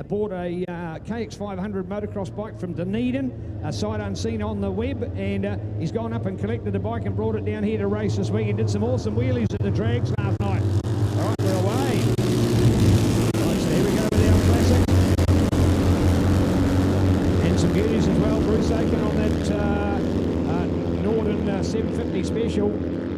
bought a KX 500 motocross bike from Dunedin, sight unseen on the web, and he's gone up and collected the bike and brought it down here to race this week. He did some awesome wheelies at the drags last night. All right, we're away. Right, so here we go with our classic. And some beauties as well. Bruce Aiken on that Norden 750 special.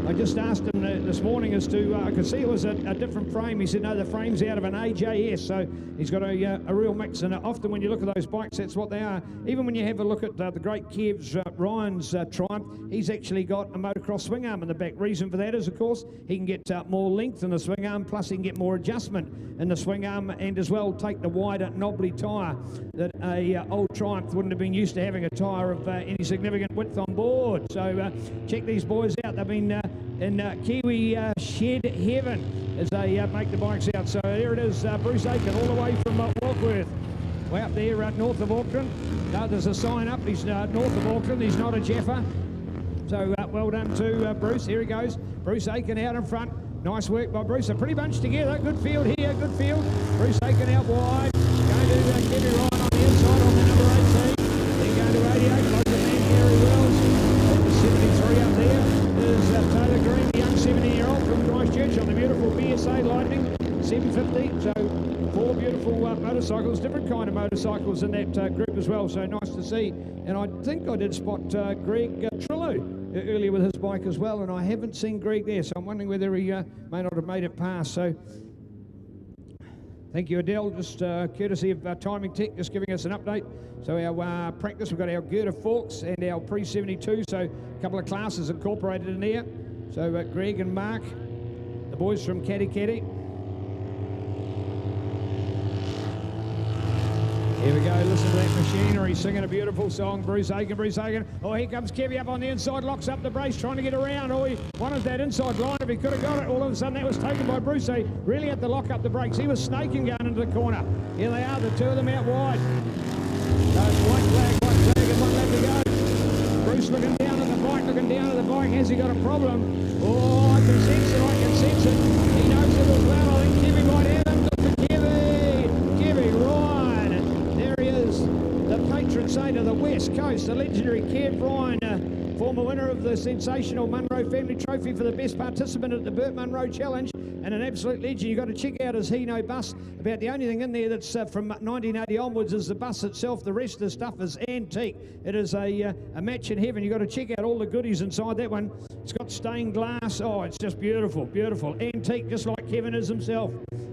I just asked him this morning as to, I could see it was a different frame. He said, no, the frame's out of an AJS, so he's got a real mix. And often when you look at those bikes, that's what they are. Even when you have a look at the great Kev's Ryan's Triumph, he's actually got a motocross swing arm in the back. Reason for that is, of course, he can get more length in the swing arm, plus he can get more adjustment in the swing arm, and as well take the wider knobbly tyre that a old Triumph wouldn't have been used to having a tyre of any significant width on board. So check these boys out. They've been in Kiwi shed heaven as they make the bikes out. So here it is, Bruce Aiken all the way from Warkworth. Way up there north of Auckland. There's a sign up, he's north of Auckland, he's not a Jaffa. So well done to Bruce. Here he goes, Bruce Aiken out in front. Nice work by Bruce, a pretty bunch together. Good field here, good field. Bruce Aiken out wide. Going to Kevin Ryan on the inside on the number 18. Then going to 88, like the man Gary Wells. 73 up there is Taylor Green, the young 17-year-old from Christchurch on the beautiful BSA Lightning 750. So 4 beautiful motorcycles, different kind of motorcycles in that group as well. So nice to see. And I think I did spot Greg Trillo earlier with his bike as well, and I haven't seen Greg there, so I'm wondering whether he may not have made it past. So thank you, Adele, just courtesy of Timing Tech, just giving us an update. So our practice, we've got our Gerda Forks and our pre-72, so a couple of classes incorporated in there. So Greg and Mark, the boys from Caddy Caddy. Here we go, listen to that machinery singing a beautiful song. Bruce Aiken, Bruce Aiken. Oh, here comes Kevy up on the inside, locks up the brace, trying to get around. Oh, he wanted that inside line if he could have got it. All of a sudden that was taken by Bruce. He really had to lock up the brakes. He was snaking going into the corner. Here they are, the two of them out wide. White flag, and 1 lap to go. Bruce looking down at the bike, looking down at the bike. Has he got a problem? Oh, I can sense it, I can sense it. He knows it as well. I think Kevy might have him. Look for Kevy Ryan. The patron saint of the West Coast, the legendary Kev Ryan, former winner of the sensational Munro Family Trophy for the best participant at the BurtMunro Challenge, and an absolute legend. You've got to check out his Hino bus. About the only thing in there that's from 1980 onwards is the bus itself. The rest of the stuff is antique. It is a match in heaven. You've got to check out all the goodies inside that one. It's got stained glass. Oh, it's just beautiful, beautiful. Antique, just like Kevin is himself.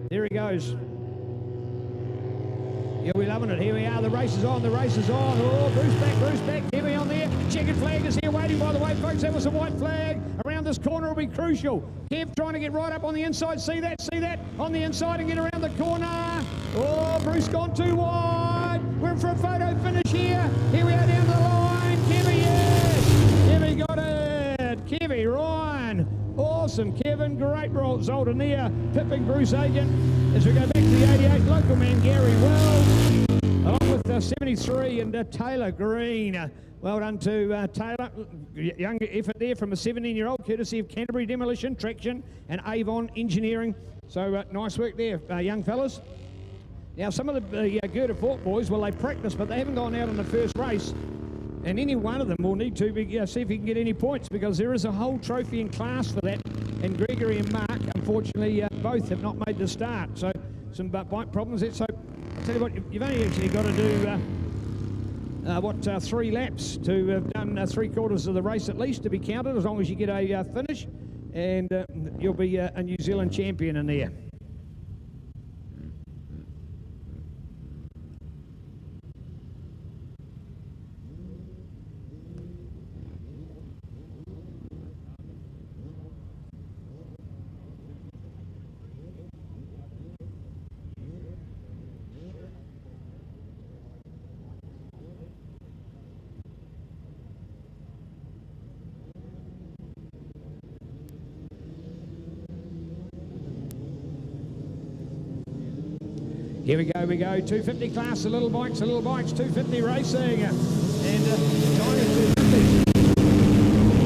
There he goes. Yeah, we're loving it. Here we are. The race is on. The race is on. Oh, Bruce back. Kevy on there. Checkered flag is here waiting, by the way, folks. That was a white flag. Around this corner will be crucial. Kev trying to get right up on the inside. See that? On the inside and get around the corner. Oh, Bruce gone too wide. We're in for a photo finish here. Here we are down the line. Kevy, yes. Kevy got it. Kevy Ryan. Awesome, Kevin. Great result in there. Pipping Bruce Aiken. As we go back to the 88, local man Gary Wells, along with 73 and Taylor Green. Well done to Taylor. Young effort there from a 17-year-old, courtesy of Canterbury Demolition, Traction and Avon Engineering. So nice work there, young fellas. Now, some of the Gerda Fork boys, well, they practice, but they haven't gone out in the first race. And any one of them will need to see if he can get any points, because there is a whole trophy in class for that. And Gregory and Mark, unfortunately, both have not made the start. So some bike problems. So I'll tell you what, you've only actually got to do 3 laps to have done 3/4 of the race at least to be counted, as long as you get a finish, and you'll be a New Zealand champion in there. Here we go, 250 class, the little bikes, 250 racing, and time is 250.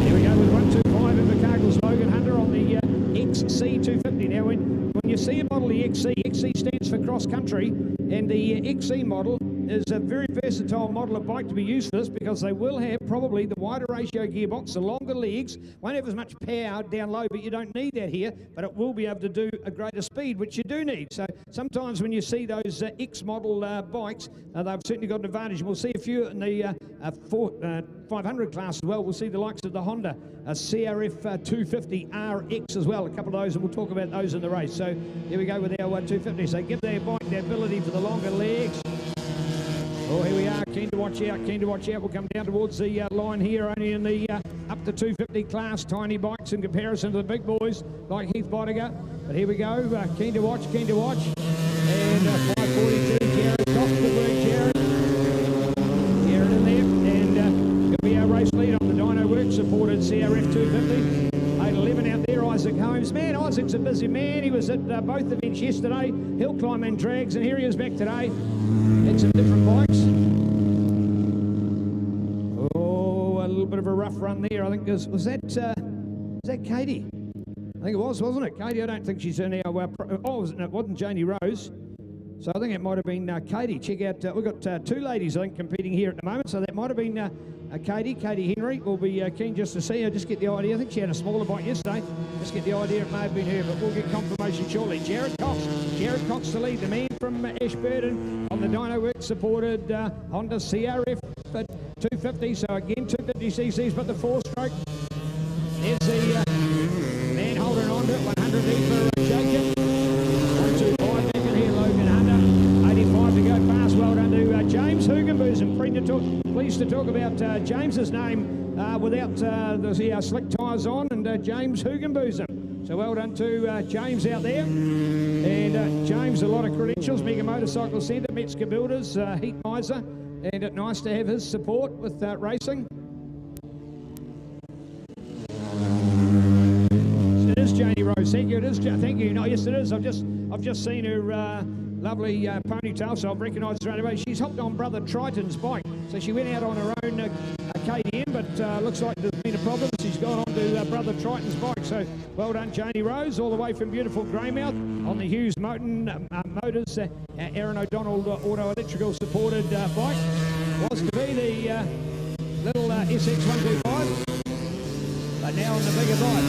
Here we go with 125 in McCargill's Logan Hunter on the XC 250. Now, when you see a model of the XC stands for cross cross country, and the XE model is a very versatile model of bike to be used for this, because they will have probably the wider ratio gearbox, the longer legs, won't have as much power down low, but you don't need that here, but it will be able to do a greater speed, which you do need. So sometimes when you see those X model bikes, they've certainly got an advantage. We'll see a few in the 500 class as well. We'll see the likes of the Honda CRF 250 RX as well, a couple of those, and we'll talk about those in the race. So here we go with our 250. So give their bike the ability for the longer legs. Oh, here we are, keen to watch out, keen to watch out. We'll come down towards the line here, only in the up to 250 class, tiny bikes in comparison to the big boys like Heath Bodiger. But here we go, keen to watch, keen to watch. And 542, Jared Cox, good work, Jared. Jared in there, and it'll be our race lead on the Dyno Works supported CRF 250. 811 out there, Isaac Holmes. Man, Isaac's a busy man. He was at both events yesterday, hill climb and drags, and here he is back today. Had some different bikes. Oh, a little bit of a rough run there. I think was that Katie? I think it was, wasn't it? Katie, I don't think she's in our... it wasn't Janie Rose. So I think it might have been Katie. Check out, we've got two ladies, I think, competing here at the moment. So that might have been Katie Henry. We'll be keen just to see her, just get the idea. I think she had a smaller bike yesterday. Just get the idea it may have been her, but we'll get confirmation shortly. Jared Cox to lead, the man from Ashburton on the Dyno Works supported Honda CRF 250. So again, 250 cc's, but the four-stroke. There's the man holding on to it, 100 for Jacob. 125 back in here, Logan Hunter. 85 to go fast. Well done to James Hugenbosom. Pleased to talk about James's name without the slick tyres on, and James Hugenbosom. So well done to James out there. And James, a lot of credentials, Mega Motorcycle Centre, Metzger Builders, Heat Miser, and nice to have his support with racing. It is Janie Rose. Thank you. It is. Thank you. No, yes, it is. I've just seen her lovely ponytail, so I've recognised her right away. She's hopped on Brother Triton's bike, so she went out on her own KTM, but looks like there's been a problem. She's gone on to Brother Triton's bike. So well done, Janie Rose, all the way from beautiful Greymouth on the Hughes Motors Aaron O'Donnell Auto Electrical supported bike. Was to be the little SX125. But now on the bigger bike.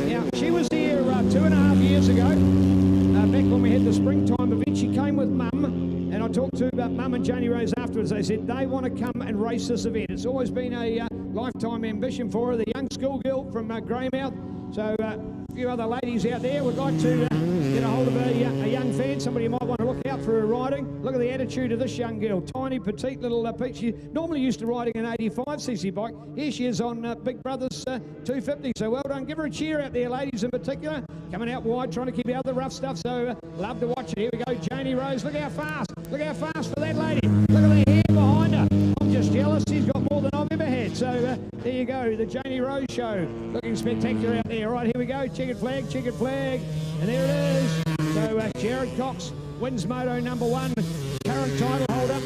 Now, she was here 2.5 years ago, back when we had the springtime event. She came with Mum, and I talked to Mum and Janie Rose afterwards. They said they want to come and race this event. It's always been a lifetime ambition for her, the young schoolgirl from Greymouth. So a few other ladies out there would like to get a hold of a young fan, somebody you might want to look out for her riding. Look at the attitude of this young girl, tiny, petite little peach. She normally used to riding an 85cc bike. Here she is on Big Brother's 250. So well done. Give her a cheer out there, ladies in particular. Coming out wide, trying to keep out the rough stuff. So love to watch it. Here we go, Janie Rose. Look how fast. Look how fast for that lady. Look at the hair behind her. I'm just jealous. She's got more than I've ever had. So there you go, the Janie Rose show. Looking spectacular out there. All right, here we go. Checkered flag. And there it is. So Jared Cox wins Moto #1, current title holder.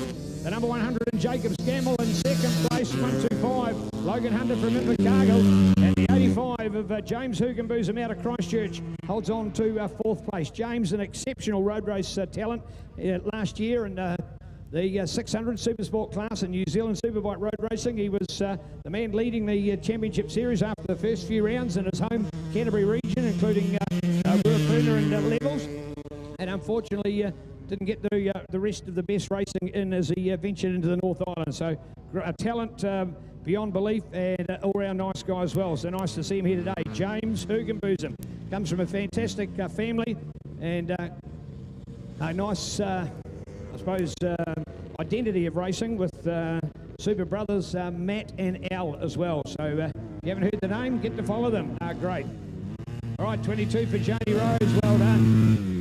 The number 100 in Jacobs Gamble in second place, 125. Logan Hunter from Invercargill. And the 85 of James Hugenbosom out of Christchurch holds on to fourth place. James, an exceptional road race talent last year, and the 600 Supersport class in New Zealand Superbike road racing. He was the man leading the championship series after the first few rounds in his home Canterbury region, including Ruapuna and Levels. And unfortunately, didn't get the rest of the best racing in as he ventured into the North Island. So a talent beyond belief, and all-round nice guy as well. So nice to see him here today. James Hugenbosom comes from a fantastic family, and a nice, I suppose, identity of racing with Super Brothers Matt and Al as well. So if you haven't heard the name, get to follow them. Great. All right, 22 for Janie Rose. Well done.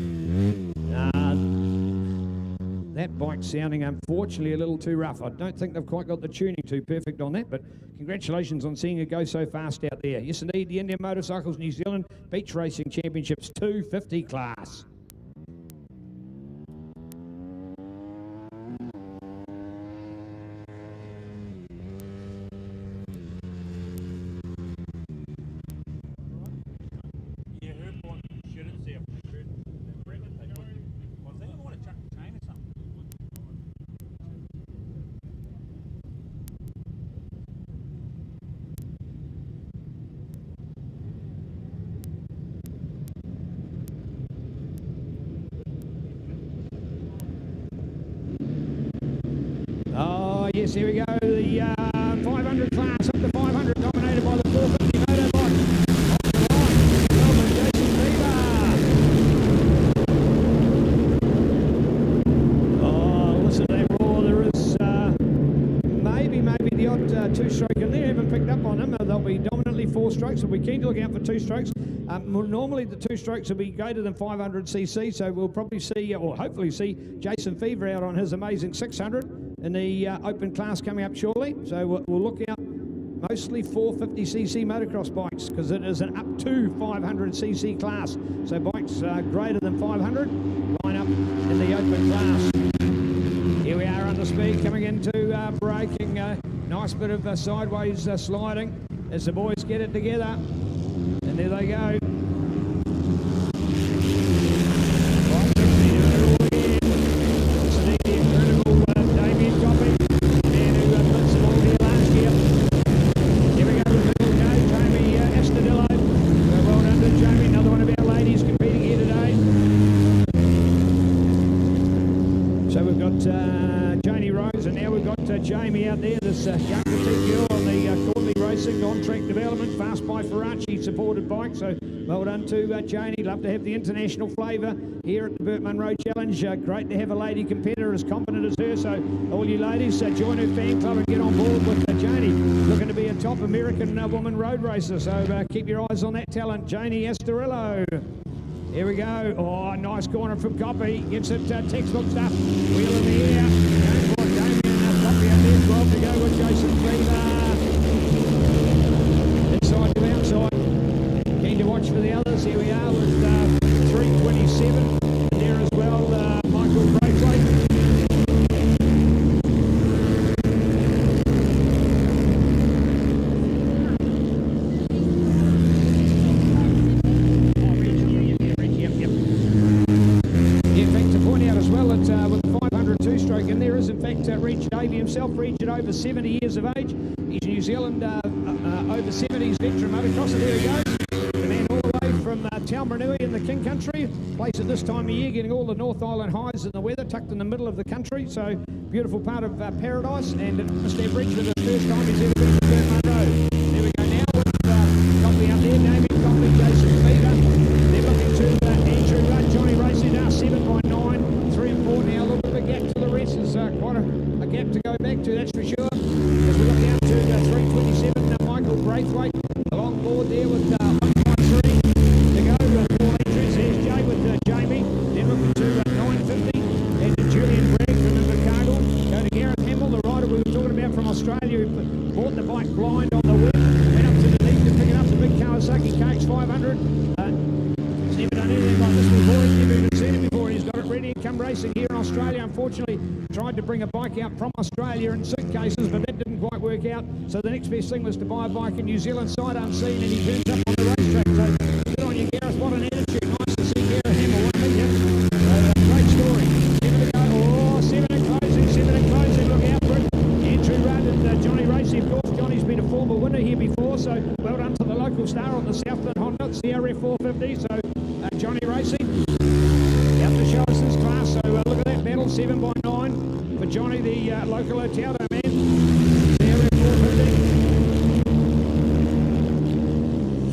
That bike sounding, unfortunately, a little too rough. I don't think they've quite got the tuning too perfect on that, but congratulations on seeing it go so fast out there. Yes, indeed, the Indian Motorcycles New Zealand Beach Racing Championships 250 class. Oh, yes, here we go. The 500 class up to 500, dominated by the 450 motorbike. Off the line, Melbourne, Jason Beaver. Oh, listen to that roar. There is maybe the odd two-stroke in there. Haven't picked up on them. They'll be dominantly 4 strokes. We'll be keen to look out for 2 strokes. Normally the 2 strokes will be greater than 500cc, so we'll probably see, or hopefully see, Jason Fever out on his amazing 600 in the open class coming up shortly. So we'll look out mostly 450cc motocross bikes, because it is an up to 500cc class. So bikes greater than 500 line up in the open class. Here we are under speed, coming into braking. Nice bit of sideways sliding as the boys get it together. And there they go. Jamie out there, this young petite girl on the Corley Racing on-track development, fast by Ferracci supported bike. So well done to Janie. Love to have the international flavour here at the BurtMunro Challenge. Great to have a lady competitor as competent as her. So all you ladies, join her fan club and get on board with Janie, looking to be a top American woman road racer. So keep your eyes on that talent, Janie Esterillo. Here we go. Oh, nice corner from Copy. Gets it textbook stuff. Wheel in the air. Going for Damien. Copy out there. 12 to go with Jason Fever. Inside to outside. Keen to watch for the others. Here we are with 327. There as well, Michael Braithwaite. And there is in fact Reg Davey himself, Reg at over 70 years of age. He's New Zealand over 70s veteran motocrosser. There he goes. The man all the way from Taumranui in the King Country. Place at this time of year, getting all the North Island highs in the weather, tucked in the middle of the country. So beautiful part of paradise. And Mr. Reg for the first time he's ever been to BurtMunro. There we go now with Copley up there, Damien Copley, Jason Fever. They're looking to Andrew Rudd, Johnny Racing now 7 by 9, 3 and 4 now. Look at the gap to the rest. Is quite a gap to go back to, that's for sure. As we look out to 327, Michael Braithwaite along board there with 153 to go. 4 entries. There's Jay with Jamie. Then looking to 950 and Julian Bragg from Invercargill. Go to Gareth Hamill, the rider we were talking about from Australia, who bought the bike blind on the wing. Went up to the deep to pick it up, the big Kawasaki KX500. He's never done anything like this before. He's never even seen it before. He's got it ready to come racing here in Australia. Unfortunately, tried to bring a bike out from Australia in suitcases, but that didn't quite work out. So the next best thing was to buy a bike in New Zealand, sight unseen, and he turns up on the racetrack. So good on you, Gareth. What an attitude. Nice to see Gareth Hamill. What a meet. Great story. 7 to go. Oh, 7 and closing. 7 and closing. Look out for it. Andrew Rudd and Johnny Racing. Of course, Johnny's been a former winner here before, so well done to the local star on the Southland Honda. It's the RF 450. So Johnny Racing out to show us this class. So look at that battle. 7 by 9 for Johnny, the local Otago man. There 450.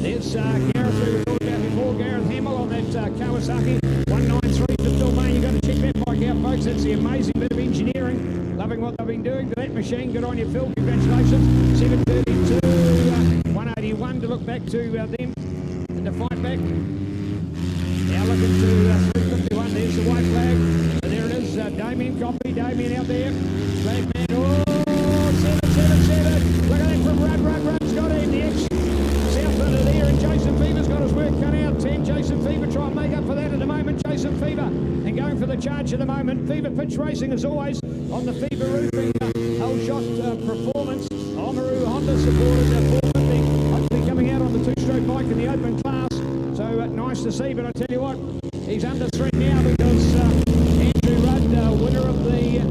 There's Gareth, who we talked about before, Gareth Hamill on that Kawasaki 193 to Phil May. You've got to check that bike out, folks. That's the amazing bit of engineering. Loving what they've been doing to that machine. Good on you, Phil. Congratulations. 732, 181 to look back to them in the fight back. Now looking to 351. There's the white flag. And there it is. Damien Copley. Damien out there. Flag man. Oh, 777. Look at that from Rudd. Rudd's got him. The ex-South under there. And Jason Fever's got his work cut out. 10. Jason Fever try and make up for that at the moment. Jason Fever. And going for the charge at the moment. Fever pitch racing as always on the Fever roofing. Whole shot performance. Munro Honda supported 450. Hopefully coming out on the 2-stroke bike in the open class. So nice to see, but I tell you what, he's under threat now because Andrew Rudd, winner of the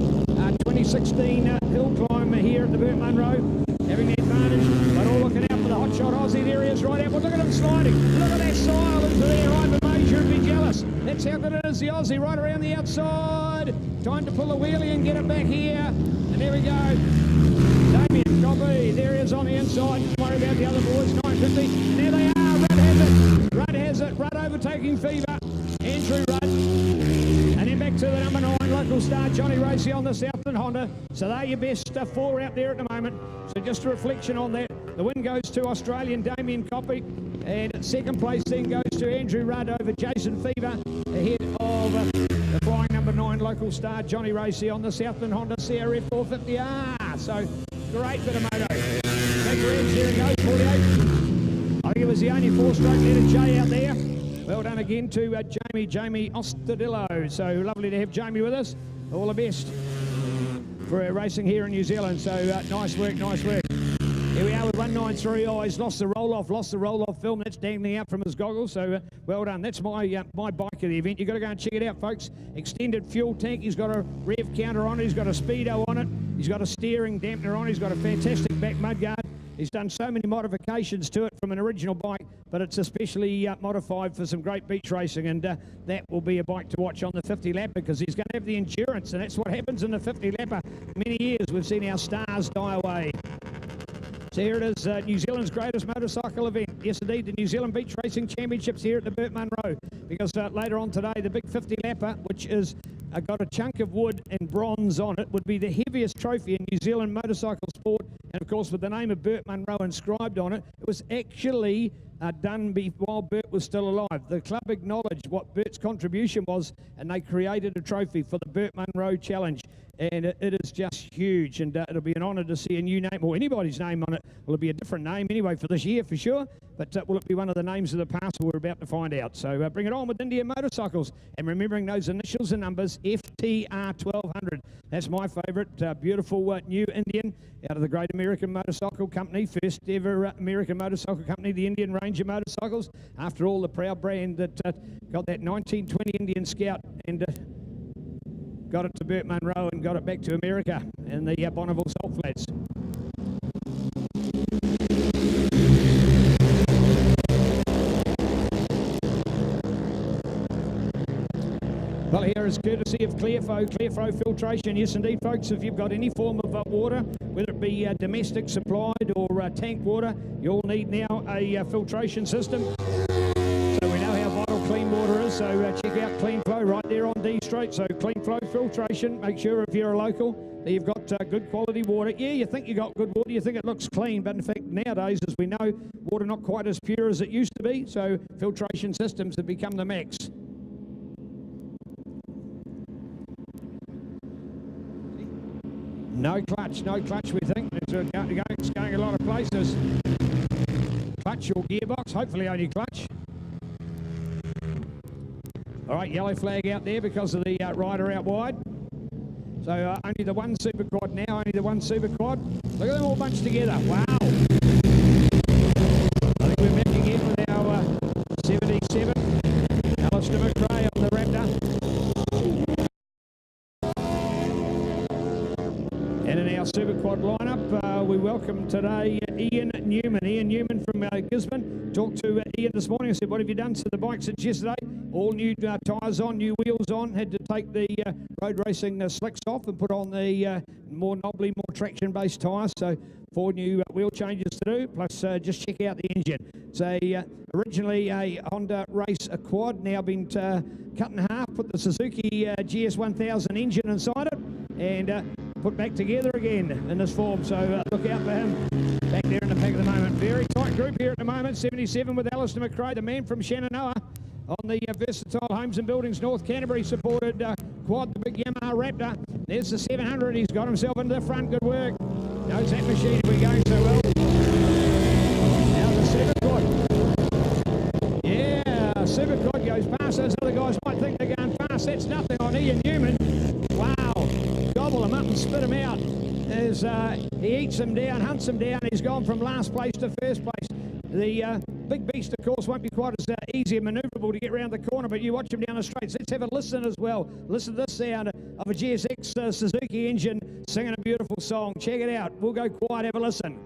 2016 hill climb here at the BurtMunro, having the advantage, but all looking out for the hotshot Aussie. There he is right out. Well, look at him sliding. Look at that style into there. Ivan Major and be jealous. That's how good it is, the Aussie right around the outside. Time to pull the wheelie and get it back here. And there we go. Damien Copy, there he is on the inside. Don't worry about the other boys. 950. And there they are. Rudd has it. Rudd has it. Rudd overtaking Fever. Andrew Rudd. And then back to the number 9, local star Johnny Racy on the Southland Honda. So they're your best 4 out there at the moment. So just a reflection on that. The win goes to Australian Damien Copy. And second place then goes to Andrew Rudd over Jason Fever, ahead of the flying number 9 local star Johnny Racy on the Southland Honda CRF 450R. So great bit of moto. Back to edge, there it goes, 48. I think it was the only 4-stroke letter J out there. Well done again to Jamie Ostadillo. So lovely to have Jamie with us. All the best for racing here in New Zealand. So nice work, nice work. Here we are with 193. Oh, he's lost the roll-off film. That's dangling out from his goggles. So well done. That's my bike of the event. You've got to go and check it out, folks. Extended fuel tank. He's got a rev counter on it. He's got a speedo on it. He's got a steering dampener on it. He's got a fantastic back mudguard. He's done so many modifications to it from an original bike, but it's especially modified for some great beach racing, and that will be a bike to watch on the 50 lapper because he's going to have the endurance, and that's what happens in the 50 lapper. Many years we've seen our stars die away. So here it is, New Zealand's greatest motorcycle event. Yes, indeed, the New Zealand Beach Racing Championships here at the BurtMunro. Because later on today, the big 50 lapper, which is got a chunk of wood and bronze on it, would be the heaviest trophy in New Zealand motorcycle sport. And of course, with the name of BurtMunro inscribed on it, it was actually done while Burt was still alive. The club acknowledged what Burt's contribution was, and they created a trophy for the BurtMunro Challenge. And it is just huge, and it'll be an honour to see a new name, or anybody's name on it. Will it be a different name anyway for this year, for sure? But will it be one of the names of the past? We're about to find out. So bring it on with Indian Motorcycles, and remembering those initials and numbers, FTR 1200. That's my favourite, beautiful new Indian out of the Great American Motorcycle Company, first ever American motorcycle company, the Indian Ranger Motorcycles. After all, the proud brand that got that 1920 Indian Scout and got it to BurtMunro and got it back to America in the Bonneville Salt Flats. Well, here is courtesy of Clearflow Filtration. Yes, indeed, folks, if you've got any form of water, whether it be domestic supplied or tank water, you'll need now a filtration system. So we know how vital clean water is, so check out Cleanflow right there on D Street. So Cleanflow Filtration, make sure if you're a local that you've got good quality water. Yeah, you think you got good water, you think it looks clean, but in fact nowadays, as we know, water not quite as pure as it used to be, so filtration systems have become the max. No clutch, we think. It's going a lot of places. Clutch or gearbox, hopefully only clutch. All right, yellow flag out there because of the rider out wide. So only the one super quad now, only the one super quad. Look at them all bunched together. Wow. I think we're back again with our 77. Alistair McRae on the Raptor. And in our super quad lineup, we welcome today Ian Newman. Ian Newman from Gisborne. Talked to Ian this morning. I said, what have you done to the bike since yesterday? All new tyres on, new wheels on. Had to take the road racing slicks off and put on the more knobbly, more traction-based tyres. So 4 new wheel changes to do, plus just check out the engine. It's originally a Honda Race a quad, now been cut in half, put the Suzuki GS1000 engine inside it, and put back together again in this form. So look out for him back there in the pack at the moment. Very tight group here at the moment. 77 with Alistair McRae, the man from Shenandoah, on the versatile Homes and Buildings North Canterbury supported quad, the big Yamaha Raptor. There's the 700. He's got himself into the front. Good work. Knows that machine if we're going so well. Now the super quad. Yeah, super quad goes past. Those other guys might think they're going fast. That's nothing on Ian Newman. Wow. Gobble him up and spit him out as he eats them down, hunts them down. He's gone from last place to first place. The big beast, of course, won't be quite as easy and manoeuvrable to get round the corner, but you watch him down the straights. Let's have a listen as well. Listen to this sound of a GSX Suzuki engine singing a beautiful song. Check it out. We'll go quiet, have a listen.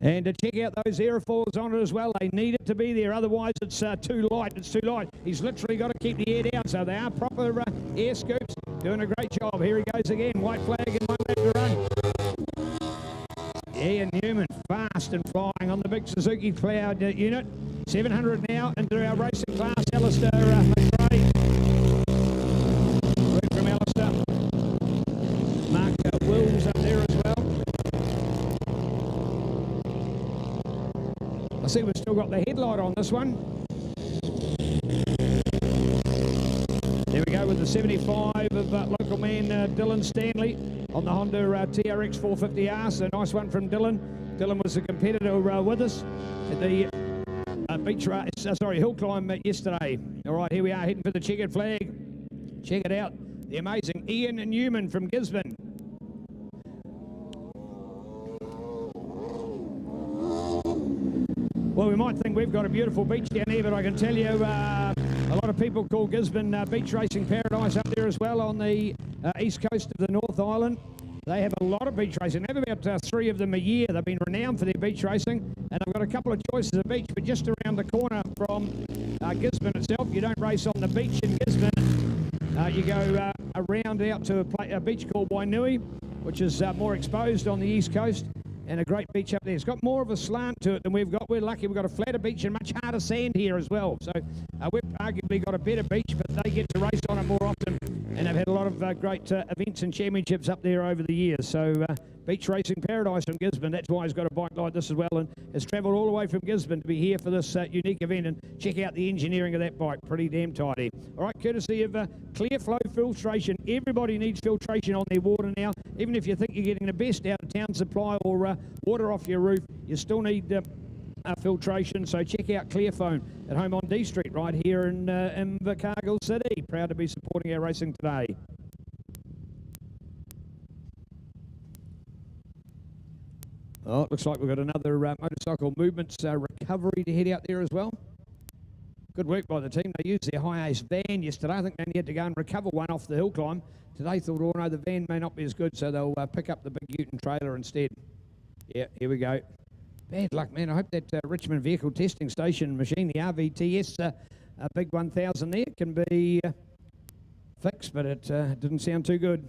And to check out those airfoils on it as well. They need it to be there, otherwise it's too light. It's too light. He's literally got to keep the air down, so they are proper air scoops. Doing a great job. Here he goes again. White flag and 1 lap to run. Ian Newman fast and flying on the big Suzuki Cloud unit. 700 now into our racing class. Alistair McRae. Right from Alistair. Mark Wills up there as well. I see we've still got the headlight on this one. There we go with the 75 of local man Dylan Stanley on the Honda TRX 450R. So nice one from Dylan. Dylan was a competitor with us at the beach race, hill climb yesterday. All right, here we are heading for the checkered flag. Check it out. The amazing Ian Newman from Gisborne. Well, we might think we've got a beautiful beach down here, but I can tell you a lot of people call Gisborne beach racing paradise up there as well on the east coast of the North Island. They have a lot of beach racing. They have about 3 of them a year. They've been renowned for their beach racing, and they've got a couple of choices of beach, but just around the corner from Gisborne itself. You don't race on the beach in Gisborne. You go around out to a beach called Wainui, which is more exposed on the east coast, and a great beach up there. It's got more of a slant to it than we've got. We're lucky we've got a flatter beach and much harder sand here as well. So we've arguably got a better beach, but they get to race on it more often. And they've had a lot of great events and championships up there over the years. So beach racing paradise from Gisborne. That's why he's got a bike like this as well, and has travelled all the way from Gisborne to be here for this unique event. And check out the engineering of that bike. Pretty damn tidy. All right, courtesy of Clear Flow Filtration. Everybody needs filtration on their water now. Even if you think you're getting the best out of town supply or water off your roof, you still need filtration. So check out Clearphone at home on D Street right here in Invercargill City. Proud to be supporting our racing today. Oh, it looks like we've got another motorcycle movements recovery to head out there as well. Good work by the team. They used their high ace van yesterday. I think they had to go and recover one off the hill climb. Today thought, oh no, the van may not be as good, so they'll pick up the big Ute trailer instead. Yeah, here we go. Bad luck, man. I hope that Richmond Vehicle Testing Station machine, the RVTS Big 1000 there, can be fixed, but it didn't sound too good.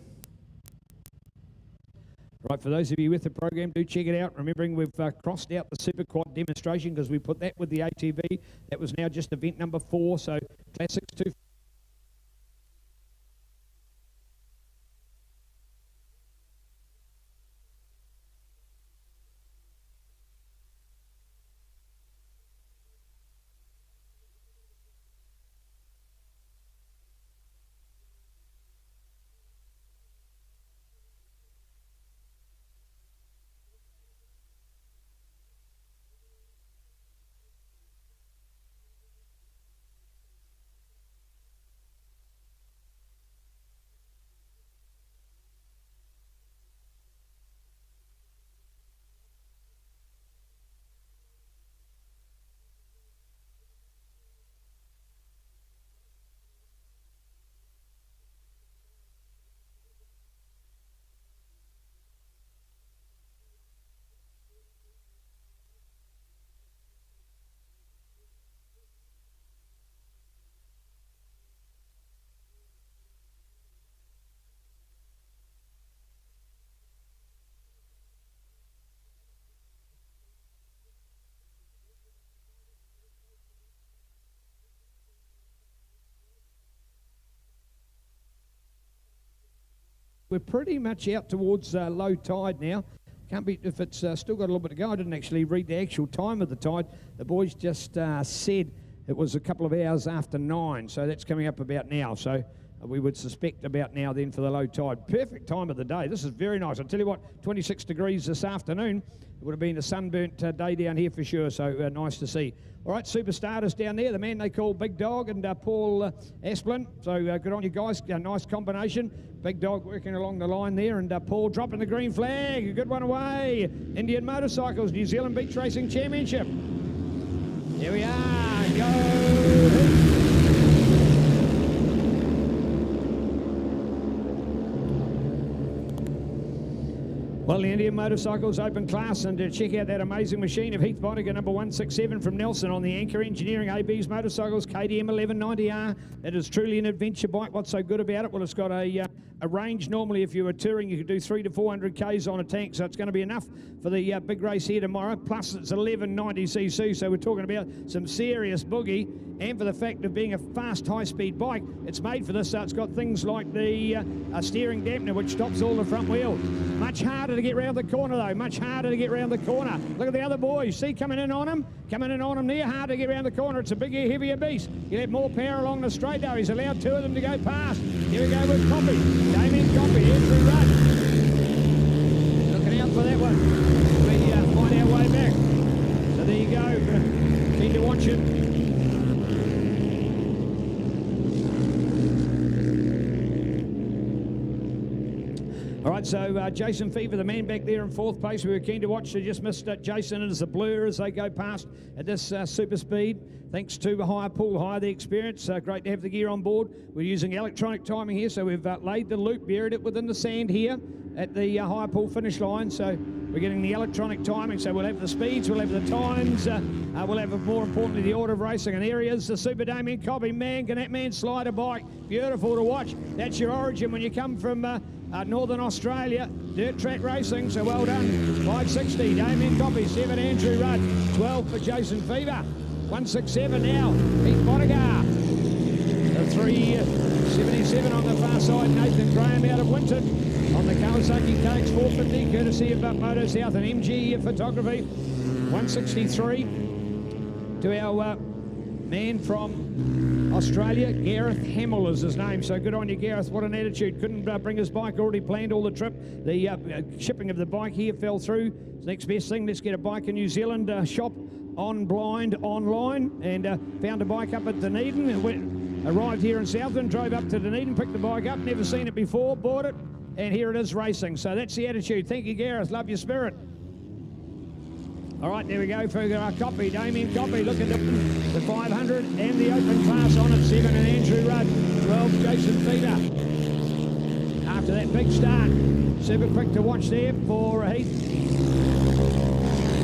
Right, for those of you with the program, do check it out. Remembering we've crossed out the Super Quad demonstration because we put that with the ATV. That was now just event number 4, so Classics 2. We're pretty much out towards low tide now. Can't be if it's still got a little bit to go. I didn't actually read the actual time of the tide. The boys just said it was a couple of hours after 9, so that's coming up about now. So we would suspect about now then for the low tide. Perfect time of the day. This is very nice. I'll tell you what, 26 degrees this afternoon. It would have been a sunburnt day down here for sure, so nice to see. All right, superstars down there, the man they call Big Dog and Paul Asplin. So good on you guys, a nice combination. Big Dog working along the line there, and Paul dropping the green flag. A good one away. Indian Motorcycles, New Zealand Beach Racing Championship. Here we are, go! Well, the Indian Motorcycles Open class, and to check out that amazing machine of Heath Boddicker, number 167 from Nelson on the Anchor Engineering AB's Motorcycles KTM 1190R. It is truly an adventure bike. What's so good about it? Well, it's got a range. Normally, if you were touring, you could do 300 to 400 Ks on a tank, so it's going to be enough for the big race here tomorrow. Plus, it's 1190cc, so we're talking about some serious boogie. And for the fact of being a fast, high-speed bike, it's made for this. So it's got things like the steering dampener, which stops all the front wheel. Much harder to get round the corner, though. Much harder to get round the corner. Look at the other boys. See, coming in on him. Coming in on him there. Hard to get round the corner. It's a bigger, heavier beast. You'll have more power along the straight, though. He's allowed two of them to go past. Here we go with Coffee. Damien Coffee. Here's the run. Looking out for that one. We find our way back. So there you go. Need to watch it. All right, so Jason Fever, the man back there in fourth place, we were keen to watch. So just missed Jason as a blur as they go past at this super speed. Thanks to the higher pool, higher the experience. Great to have the gear on board. We're using electronic timing here, so we've laid the loop, buried it within the sand here at the higher pool finish line. So we're getting the electronic timing, so we'll have the speeds, we'll have the times, we'll have, more importantly, the order of racing. And there he is, the Super Damien Cobby. Man, can that man slide a bike? Beautiful to watch. That's your origin when you come from Northern Australia, dirt track racing, so well done. 560, Damien Cobby, 7 Andrew Rudd, 12 for Jason Fever, 167 now, Heath Boddicker. The 377 on the far side, Nathan Graham out of Winton on the Kawasaki KX 450, courtesy of Moto South and MG Photography. 163 to our man from Australia, Gareth Hamill is his name. So good on you, Gareth. What an attitude. Couldn't bring his bike, already planned all the trip. The shipping of the bike here fell through. Next best thing, let's get a bike in New Zealand, shop on blind online, and found a bike up at Dunedin and arrived here in Southland, drove up to Dunedin, picked the bike up, never seen it before, bought it, and here it is racing. So that's the attitude. Thank you, Gareth. Love your spirit. All right, there we go for our Copy. Damien Copy, look at the 500 and the open class on it. 7 and Andrew Rudd, 12 Jason Feeder. After that big start, super quick to watch there for Heath.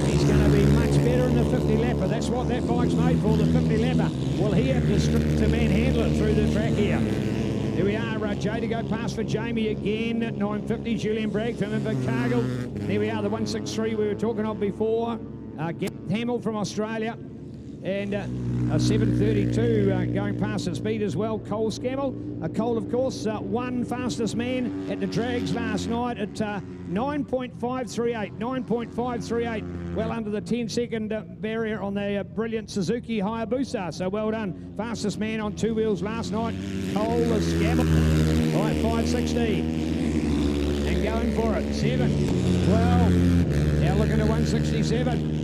He's going to be much better in the 50 lapper. That's what that bike's made for, the 50 lapper. Well, he have to manhandle it through the track here. Here we are, Jay to go past for Jamie again at 950. Julian Bragg from Invercargill. There we are, the 163 we were talking of before. Gareth Hamill from Australia. And a 732 going past at speed as well. Cole Scammell. Cole, of course, won fastest man at the drags last night at 9.538. 9.538. Well under the 10-second barrier on the brilliant Suzuki Hayabusa. So well done. Fastest man on two wheels last night. Cole Scammell. All right, 560. And going for it. 7, 12. Now looking at 167.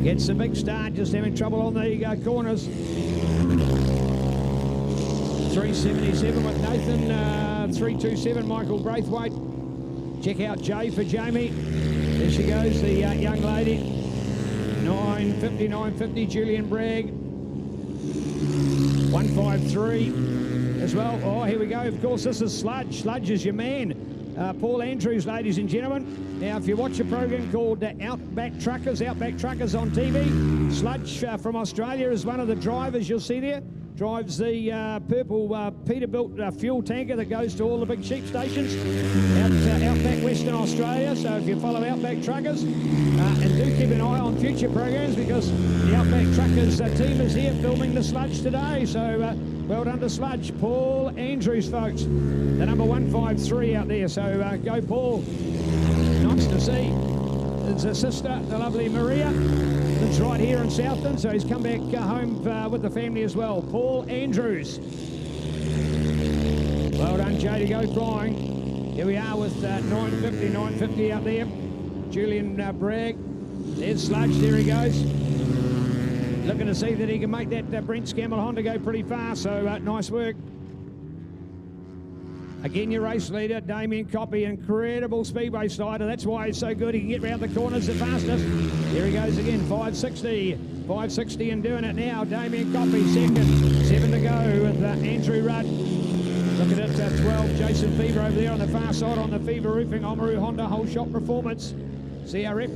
Gets a big start, just having trouble on the corners. 377 with Nathan, 327 Michael Braithwaite. Check out Jay for Jamie. There she goes, the young lady. 950, 950, Julian Bragg. 153 as well. Oh, here we go. Of course, this is Sludge. Sludge is your man. Paul Andrews, ladies and gentlemen. Now, if you watch a program called Outback Truckers on TV, Sludge from Australia is one of the drivers you'll see there. Drives the purple Peterbilt fuel tanker that goes to all the big sheep stations Outback Western Australia. So if you follow Outback Truckers, and do keep an eye on future programs, because the Outback Truckers team is here filming the Sludge today. So well done to Sludge. Paul Andrews, folks, the number 153 out there. So go Paul. Nice to see. There's a sister, the lovely Maria, that's right here in Southland, so he's come back home with the family as well. Paul Andrews. Well done, Jay, to go flying. Here we are with 950, 950 out there. Julian Bragg. There's Sludge, there he goes. Looking to see that he can make that Brent Scammell Honda go pretty fast, so nice work. Again, your race leader, Damien Copy, incredible speedway slider. That's why he's so good. He can get round the corners the fastest. Here he goes again, 560. 560 and doing it now. Damien Copy, second. 7 to go with Andrew Rudd. Look at it, 12, Jason Fever over there on the far side on the Fever Roofing, Oamaru Honda Whole Shop Performance, CRF.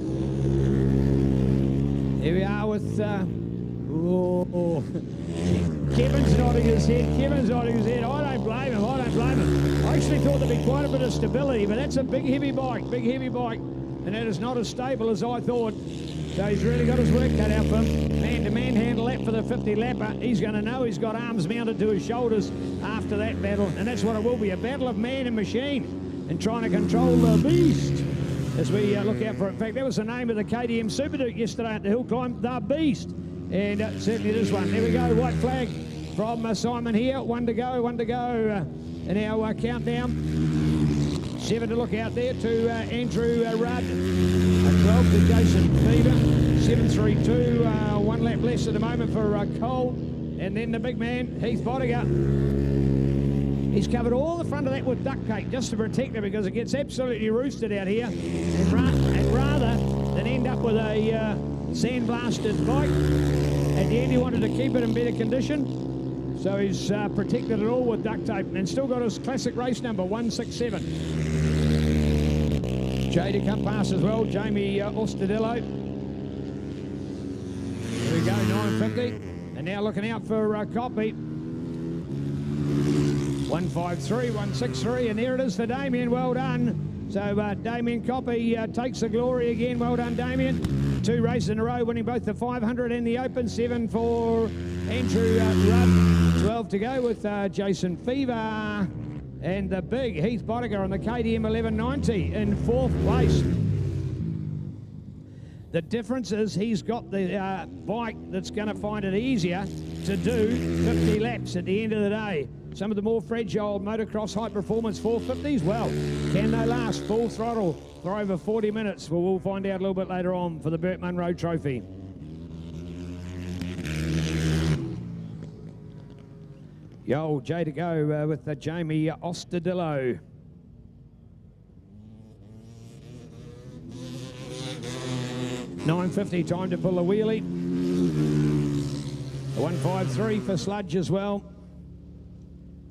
Here we are with, Kevin's nodding his head, I don't blame him, I actually thought there'd be quite a bit of stability, but that's a big heavy bike, and that is not as stable as I thought. So he's really got his work cut out for him. Man-to-man handle that for the 50 lapper. He's going to know he's got arms mounted to his shoulders after that battle, and that's what it will be, a battle of man and machine, and trying to control the beast as we look out for it. In fact, that was the name of the KTM Super Duke yesterday at the hill climb, the Beast, and certainly it is one. There we go, white flag from Simon here. One to go in our countdown. 7 to look out there to Andrew Rudd. 12 to Jason Feeder. 7.32, 1 lap less at the moment for Cole. And then the big man, Heath Bodiger. He's covered all the front of that with duct tape just to protect it because it gets absolutely roosted out here. And rather than end up with a sandblasted bike, at the end he wanted to keep it in better condition. So he's protected it all with duct tape and still got his classic race number, 167. Jay to come past as well, Jamie Ostadillo. There we go, 950. And now looking out for Copy. 153, 163, and there it is for Damien, well done. So Damien Copy takes the glory again, well done Damien. 2 races in a row, winning both the 500 and the Open. 7 for Andrew Rudd. 12 to go with Jason Fever. And the big Heath Bodiger on the KTM 1190 in 4th place. The difference is he's got the bike that's going to find it easier to do 50 laps at the end of the day. Some of the more fragile motocross high performance 450s, well, can they last full throttle for over 40 minutes? Well, we'll find out a little bit later on for the BurtMunro Trophy. Yo, Jay to go with Jamie Ostadillo. $9.50 time to pull a wheelie. A 153 for Sludge as well.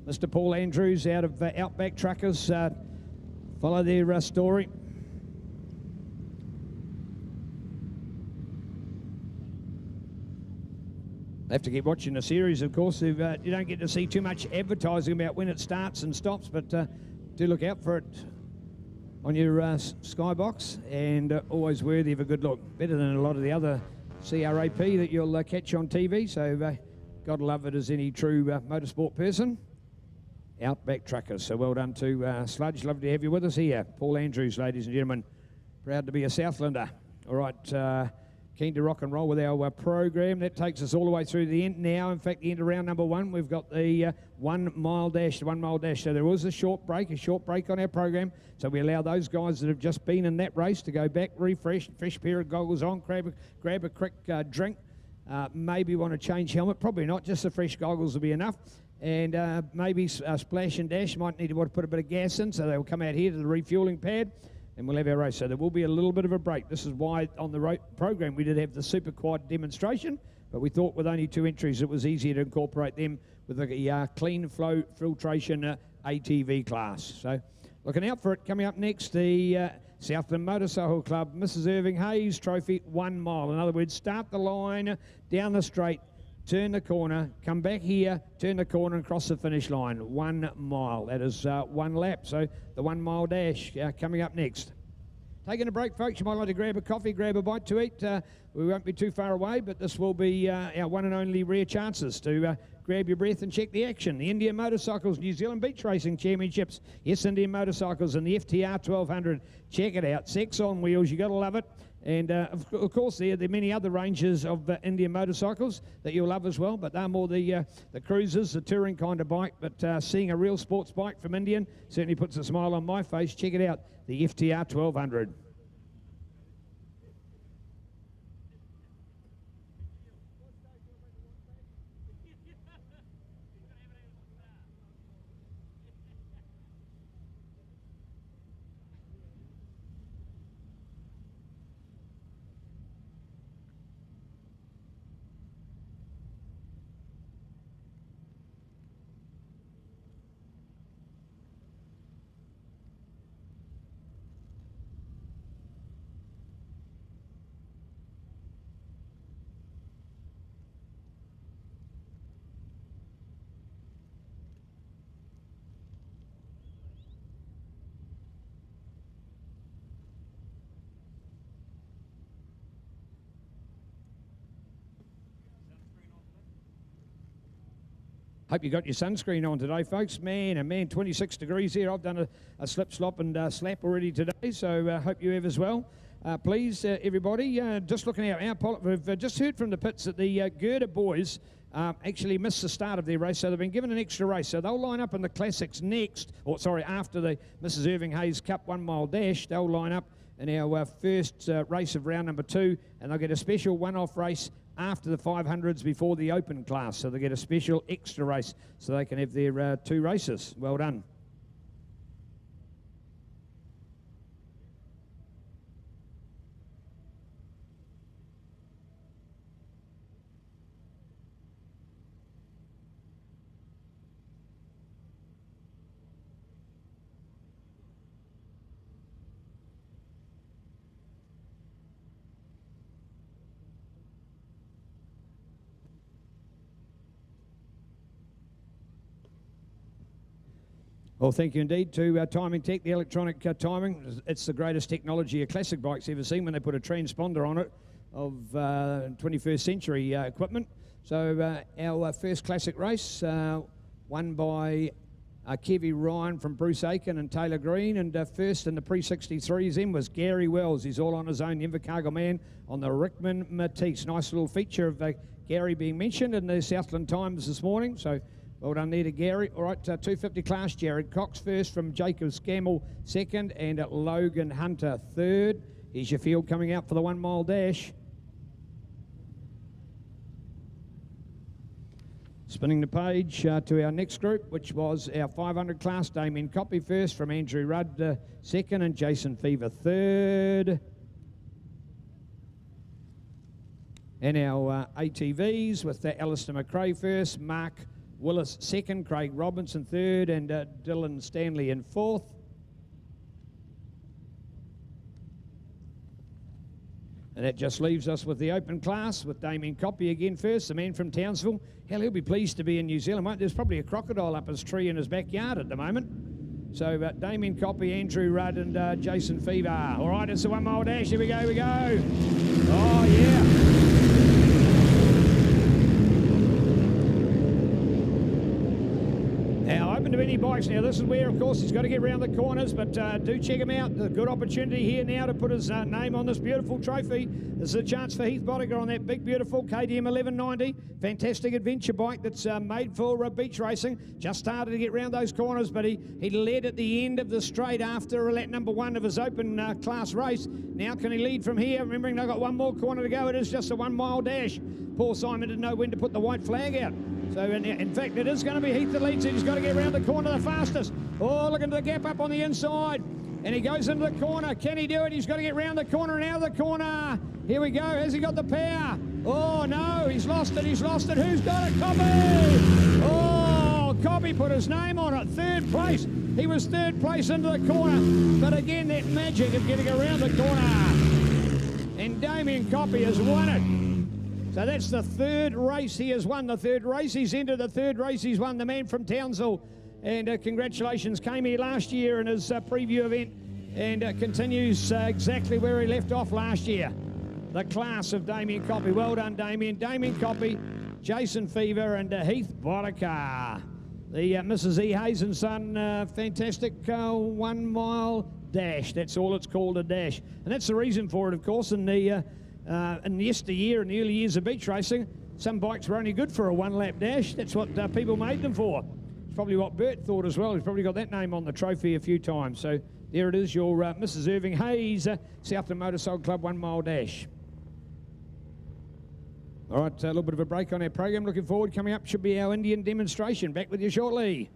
Mr. Paul Andrews out of Outback Truckers. Follow their story. Have to keep watching the series, of course. You don't get to see too much advertising about when it starts and stops, but do look out for it on your skybox, and always worthy of a good look. Better than a lot of the other CRAP that you'll catch on TV, so gotta love it as any true motorsport person. Outback Truckers, so well done to Sludge. Lovely to have you with us here. Paul Andrews, ladies and gentlemen. Proud to be a Southlander. All right, keen to rock and roll with our program. That takes us all the way through the end now. In fact, the end of round number 1, we've got the 1 mile dash. So there was a short break on our program. So we allow those guys that have just been in that race to go back, refresh, fresh pair of goggles on, grab a quick drink. Maybe want to change helmet. Probably not, just the fresh goggles will be enough. And maybe splash and dash. Might need to put a bit of gas in, so they'll come out here to the refueling pad. And we'll have our race. So there will be a little bit of a break. This is why on the program we did have the Super Quad demonstration, but we thought with only 2 entries it was easier to incorporate them with the clean flow filtration ATV class. So looking out for it. Coming up next, the Southland Motorcycle Club Mrs. Irving Hayes Trophy 1 mile. In other words, start the line, down the straight, turn the corner, come back here, turn the corner and cross the finish line. 1 mile. That is 1 lap. So the 1 mile dash coming up next. Taking a break, folks. You might like to grab a coffee, grab a bite to eat. We won't be too far away, but this will be our one and only rare chances to grab your breath and check the action. The Indian Motorcycles New Zealand Beach Racing Championships. Yes, Indian Motorcycles and the FTR 1200. Check it out. Sex on wheels. You got to love it. And of course, there are many other ranges of Indian motorcycles that you'll love as well, but they're more the cruisers, the touring kind of bike. But seeing a real sports bike from Indian certainly puts a smile on my face. Check it out, the FTR 1200. Hope you got your sunscreen on today, folks. Man, 26 degrees here. I've done a slip, slop and slap already today, so hope you have as well. Please, everybody, just looking at our poll, we've just heard from the pits that the girder boys actually missed the start of their race, so they've been given an extra race. So they'll line up in the Classics next, or sorry, after the Mrs. Irving Hayes Cup 1 mile dash. They'll line up in our first race of round number 2, and they'll get a special one-off race after the 500s before the open class. So they get a special extra race so they can have their 2 races. Well done. Well, thank you indeed to Timing Tech, the electronic timing. It's the greatest technology a classic bike's ever seen when they put a transponder on it of 21st century equipment. So our first classic race, won by Kevy Ryan from Bruce Aiken and Taylor Green, and first in the pre-63s then was Gary Wells. He's all on his own, the Invercargill man on the Rickman Matisse. Nice little feature of Gary being mentioned in the Southland Times this morning. So well done there to Gary. All right, 250 class, Jared Cox first from Jacob Scammell second, and Logan Hunter third. Here's your field coming out for the 1 mile dash. Spinning the page to our next group, which was our 500 class. Damien Coppy first from Andrew Rudd second, and Jason Fever third. And our ATVs with Alistair McRae first, Mark Willis second, Craig Robinson third, and Dylan Stanley in fourth. And that just leaves us with the open class with Damien Coppy again first, the man from Townsville. Hell, he'll be pleased to be in New Zealand, won't there? There's probably a crocodile up his tree in his backyard at the moment. So Damien Coppy, Andrew Rudd, and Jason Fever. All right, it's the 1 mile dash. Here we go, we go. Oh, yeah. Now, open to any bikes now. This is where, of course, he's got to get round the corners, but do check him out. A good opportunity here now to put his name on this beautiful trophy. This is a chance for Heath Boddicker on that big, beautiful KTM 1190. Fantastic adventure bike that's made for beach racing. Just started to get round those corners, but he led at the end of the straight after lap number 1 of his open class race. Now can he lead from here? Remembering they've got 1 more corner to go. It is just a 1 mile dash. Paul Simon didn't know when to put the white flag out. So, in fact, it is going to be Heath that leads it. He's got to get around the corner the fastest. Oh, look into the gap up on the inside. And he goes into the corner. Can he do it? He's got to get round the corner and out of the corner. Here we go. Has he got the power? Oh, no. He's lost it. He's lost it. Who's got it? Coppy! Oh, Coppy put his name on it. 3rd place. He was 3rd place into the corner. But again, that magic of getting around the corner. And Damien Coppy has won it. So that's the 3rd race he has won. The 3rd race he's entered. The 3rd race he's won. The man from Townsville. And congratulations. Came here last year in his preview event and continues exactly where he left off last year. The class of Damien Coppy. Well done, Damien. Damien Coppy, Jason Fever, and Heath Boddicker. The Mrs. E. Hayes and Son fantastic 1 mile dash. That's all it's called, a dash. And that's the reason for it, of course. In yesteryear, in the early years of beach racing, some bikes were only good for a 1 lap dash. That's what people made them for. It's probably what Burt thought as well. He's probably got that name on the trophy a few times. So there it is, your Mrs. Irving Hayes Southland Motorcycle Club 1 mile dash. All right, a little bit of a break on our program. Looking forward. Coming up should be our Indian demonstration. Back with you shortly.